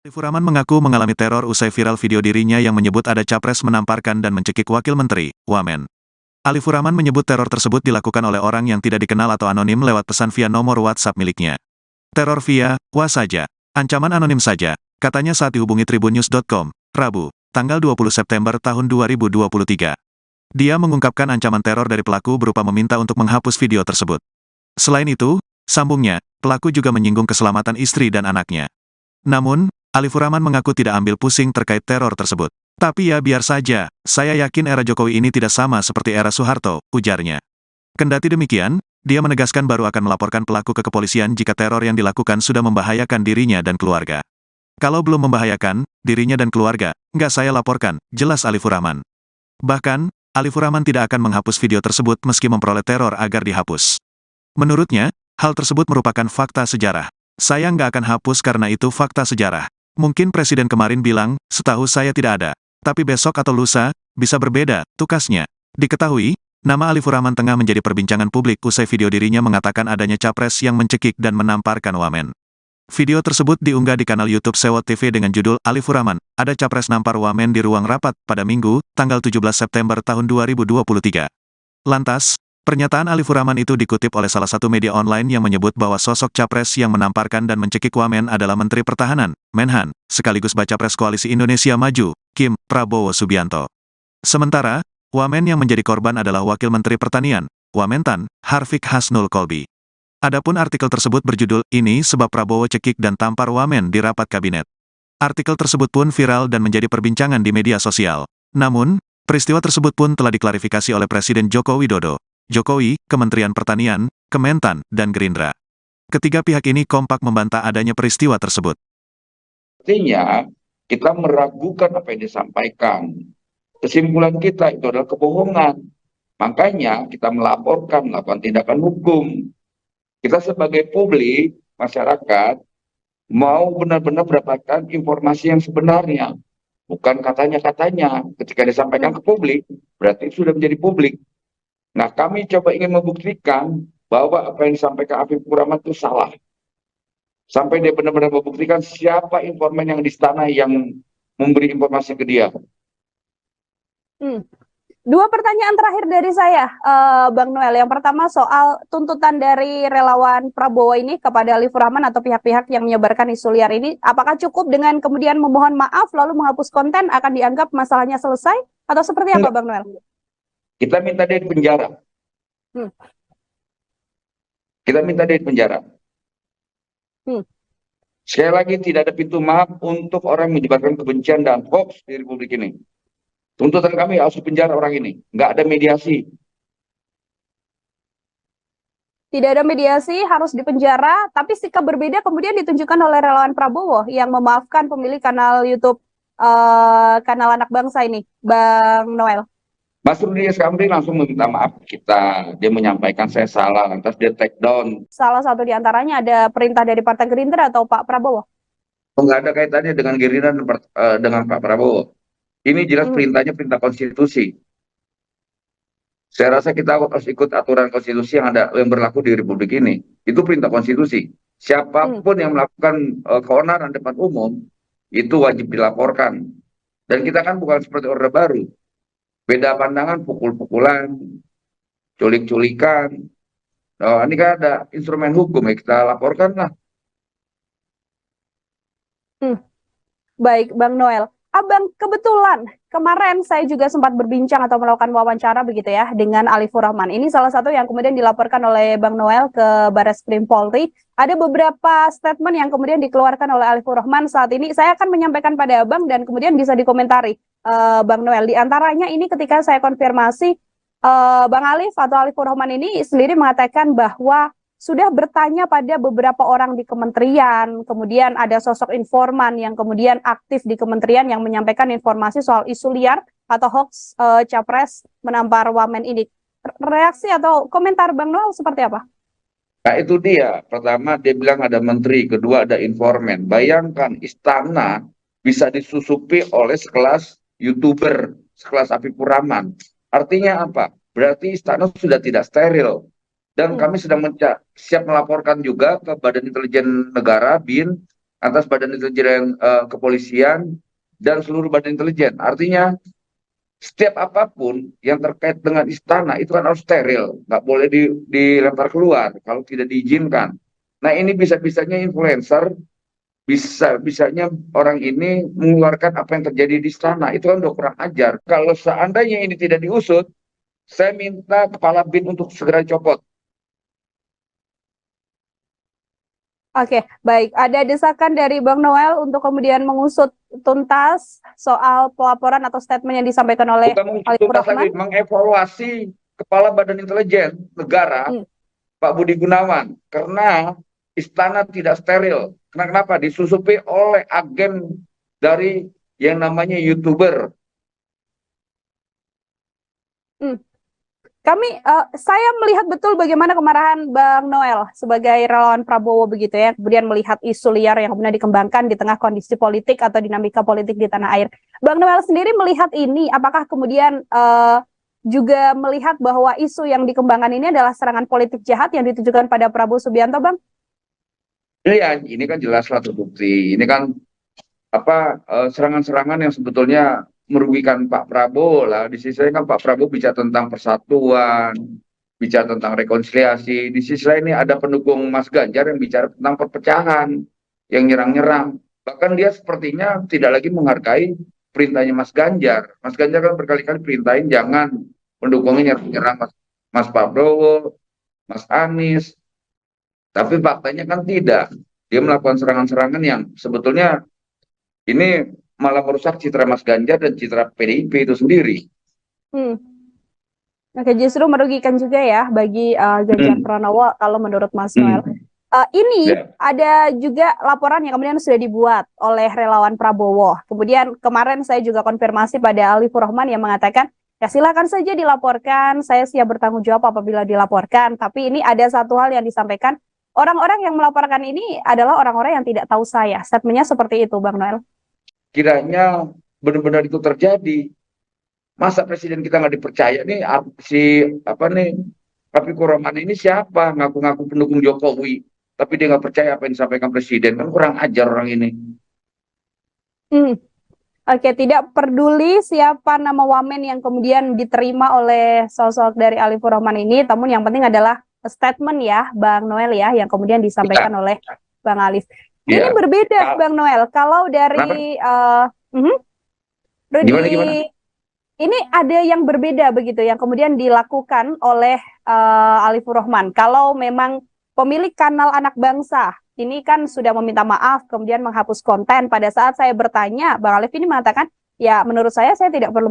Saiful Rahman mengaku mengalami teror usai viral video dirinya yang menyebut ada capres menamparkan dan mencekik wakil menteri, Wamen. Saiful Rahman menyebut teror tersebut dilakukan oleh orang yang tidak dikenal atau anonim lewat pesan via nomor WhatsApp miliknya. Teror via WA saja, ancaman anonim saja, katanya saat dihubungi tribunnews.com, Rabu, tanggal 20 September tahun 2023. Dia mengungkapkan ancaman teror dari pelaku berupa meminta untuk menghapus video tersebut. Selain itu, sambungnya, pelaku juga menyinggung keselamatan istri dan anaknya. Namun, Saiful Rahman mengaku tidak ambil pusing terkait teror tersebut. Tapi ya biar saja, saya yakin era Jokowi ini tidak sama seperti era Soeharto, ujarnya. Kendati demikian, dia menegaskan baru akan melaporkan pelaku ke kepolisian jika teror yang dilakukan sudah membahayakan dirinya dan keluarga. Kalau belum membahayakan dirinya dan keluarga, nggak saya laporkan, jelas Saiful Rahman. Bahkan, Saiful Rahman tidak akan menghapus video tersebut meski memperoleh teror agar dihapus. Menurutnya, hal tersebut merupakan fakta sejarah. Saya nggak akan hapus karena itu fakta sejarah. Mungkin presiden kemarin bilang, setahu saya tidak ada. Tapi besok atau lusa, bisa berbeda, tukasnya. Diketahui, nama Saiful Rahman tengah menjadi perbincangan publik usai video dirinya mengatakan adanya capres yang mencekik dan menamparkan Wamen. Video tersebut diunggah di kanal YouTube Sewot TV dengan judul Saiful Rahman, ada capres nampar Wamen di ruang rapat pada Minggu, tanggal 17 September tahun 2023. Lantas, pernyataan Saiful Rahman itu dikutip oleh salah satu media online yang menyebut bahwa sosok capres yang menamparkan dan mencekik Wamen adalah Menteri Pertahanan, Menhan, sekaligus Baca Pres Koalisi Indonesia Maju, Kim Prabowo Subianto. Sementara, Wamen yang menjadi korban adalah Wakil Menteri Pertanian, Wamentan, Harfiq Hasnul Kolbi. Adapun artikel tersebut berjudul, "Ini sebab Prabowo cekik dan tampar Wamen di rapat kabinet." Artikel tersebut pun viral dan menjadi perbincangan di media sosial. Namun, peristiwa tersebut pun telah diklarifikasi oleh Presiden Joko Widodo, Jokowi, Kementerian Pertanian, Kementan, dan Gerindra. Ketiga pihak ini kompak membantah adanya peristiwa tersebut. Artinya, kita meragukan apa yang disampaikan. Kesimpulan kita itu adalah kebohongan. Makanya kita melakukan tindakan hukum. Kita sebagai publik, masyarakat, mau benar-benar mendapatkan informasi yang sebenarnya. Bukan katanya-katanya. Ketika disampaikan ke publik, berarti sudah menjadi publik. Nah, kami coba ingin membuktikan bahwa apa yang disampaikan Saiful Rahman itu salah. Sampai dia benar-benar membuktikan siapa informan yang di istana yang memberi informasi ke dia. Dua pertanyaan terakhir dari saya, Bang Noel. Yang pertama soal tuntutan dari relawan Prabowo ini kepada Saiful Rahman atau pihak-pihak yang menyebarkan isu liar ini, apakah cukup dengan kemudian memohon maaf lalu menghapus konten akan dianggap masalahnya selesai? Atau seperti apa, Bang Noel? Kita minta dia di penjara. Kita minta dia di penjara. Sekali lagi, tidak ada pintu maaf untuk orang yang menyebarkan kebencian dan hoax di Republik ini. Tuntutan kami harus di penjara orang ini. Nggak ada mediasi. Tidak ada mediasi, harus dipenjara, tapi sikap berbeda kemudian ditunjukkan oleh relawan Prabowo yang memaafkan pemilik kanal YouTube kanal Anak Bangsa ini, Bang Noel. Mas Rudi Eskamri langsung meminta maaf kita. Dia menyampaikan saya salah, lantas dia take down. Salah satu di antaranya ada perintah dari Partai Gerindra atau Pak Prabowo? Nggak ada kaitannya dengan Gerindra dengan Pak Prabowo. Ini jelas perintahnya perintah konstitusi. Saya rasa kita harus ikut aturan konstitusi yang berlaku di Republik ini. Itu perintah konstitusi. Siapapun yang melakukan keonaran depan umum, itu wajib dilaporkan. Dan kita kan bukan seperti Orde Baru. Beda pandangan, pukul-pukulan, culik-culikan. Ini kan ada instrumen hukum, ya kita laporkan lah. Baik, Bang Noel. Abang, kebetulan kemarin saya juga sempat berbincang atau melakukan wawancara begitu ya dengan Saiful Rahman. Ini salah satu yang kemudian dilaporkan oleh Bang Noel ke Barreskrim Polri. Ada beberapa statement yang kemudian dikeluarkan oleh Saiful Rahman saat ini. Saya akan menyampaikan pada Abang dan kemudian bisa dikomentari Bang Noel. Di antaranya ini ketika saya konfirmasi, Bang Alif atau Saiful Rahman ini sendiri mengatakan bahwa sudah bertanya pada beberapa orang di kementerian, kemudian ada sosok informan yang kemudian aktif di kementerian yang menyampaikan informasi soal isu liar atau hoax capres menampar Wamen ini. Reaksi atau komentar Bang Noel seperti apa? Nah itu dia, pertama dia bilang ada menteri, kedua ada informan. Bayangkan istana bisa disusupi oleh sekelas YouTuber, sekelas Saiful Rahman. Artinya apa? Berarti istana sudah tidak steril. Dan kami sedang siap melaporkan juga ke Badan Intelijen Negara, BIN, atas Badan Intelijen Kepolisian dan seluruh badan intelijen. Artinya setiap apapun yang terkait dengan istana itu kan harus steril, nggak boleh dilempar keluar kalau tidak diizinkan. Nah ini bisa-bisanya influencer, bisa-bisanya orang ini mengeluarkan apa yang terjadi di istana, itu kan udah kurang ajar. Kalau seandainya ini tidak diusut, saya minta kepala BIN untuk segera dicopot. Oke, baik. Ada desakan dari Bang Noel untuk kemudian mengusut tuntas soal pelaporan atau statement yang disampaikan oleh Bukan mengusut Alifur tuntas Rahman? lagi, mengevaluasi Kepala Badan Intelijen Negara, Pak Budi Gunawan, karena istana tidak steril. Kenapa? Disusupi oleh agen dari yang namanya YouTuber. Saya melihat betul bagaimana kemarahan Bang Noel sebagai relawan Prabowo begitu ya, kemudian melihat isu liar yang kemudian dikembangkan di tengah kondisi politik atau dinamika politik di tanah air. Bang Noel sendiri melihat ini, apakah kemudian juga melihat bahwa isu yang dikembangkan ini adalah serangan politik jahat yang ditujukan pada Prabowo Subianto, Bang? Iya, ini kan jelaslah terbukti. Ini kan serangan-serangan yang sebetulnya merugikan Pak Prabowo lah. Di sisi lain kan Pak Prabowo bicara tentang persatuan, bicara tentang rekonsiliasi. Di sisi lain ini ada pendukung Mas Ganjar yang bicara tentang perpecahan, yang nyerang-nyerang. Bahkan dia sepertinya tidak lagi menghargai perintahnya Mas Ganjar. Mas Ganjar kan berkali-kali perintahin jangan pendukungnya nyerang-nyerang Mas Prabowo, Mas Anies. Tapi faktanya kan tidak. Dia melakukan serangan-serangan yang sebetulnya ini malah merusak citra Mas Ganjar dan citra PDIP itu sendiri. Oke, justru merugikan juga ya bagi Ganjar Pranowo kalau menurut Mas Noel. Ini ada juga laporan yang kemudian sudah dibuat oleh relawan Prabowo. Kemudian kemarin saya juga konfirmasi pada Alifur Rahman yang mengatakan, ya silakan saja dilaporkan, saya siap bertanggung jawab apabila dilaporkan. Tapi ini ada satu hal yang disampaikan, orang-orang yang melaporkan ini adalah orang-orang yang tidak tahu saya. Statementnya seperti itu, Bang Noel. Kiranya benar-benar itu terjadi. Masa presiden kita nggak dipercaya nih, Alifur Rahman ini siapa? Ngaku-ngaku pendukung Jokowi, tapi dia nggak percaya apa yang disampaikan presiden. Kan kurang ajar orang ini. Oke, tidak peduli siapa nama wamen yang kemudian diterima oleh sosok dari Alifur Rahman ini, namun yang penting adalah statement ya, Bang Noel ya, yang kemudian disampaikan oleh Bang Alif. Ini berbeda, Bang Noel. Kalau dari gimana? Ini ada yang berbeda begitu, yang kemudian dilakukan oleh Alifur Rahman. Kalau memang pemilik kanal Anak Bangsa ini kan sudah meminta maaf, kemudian menghapus konten. Pada saat saya bertanya, Bang Alif ini mengatakan, ya menurut saya tidak perlu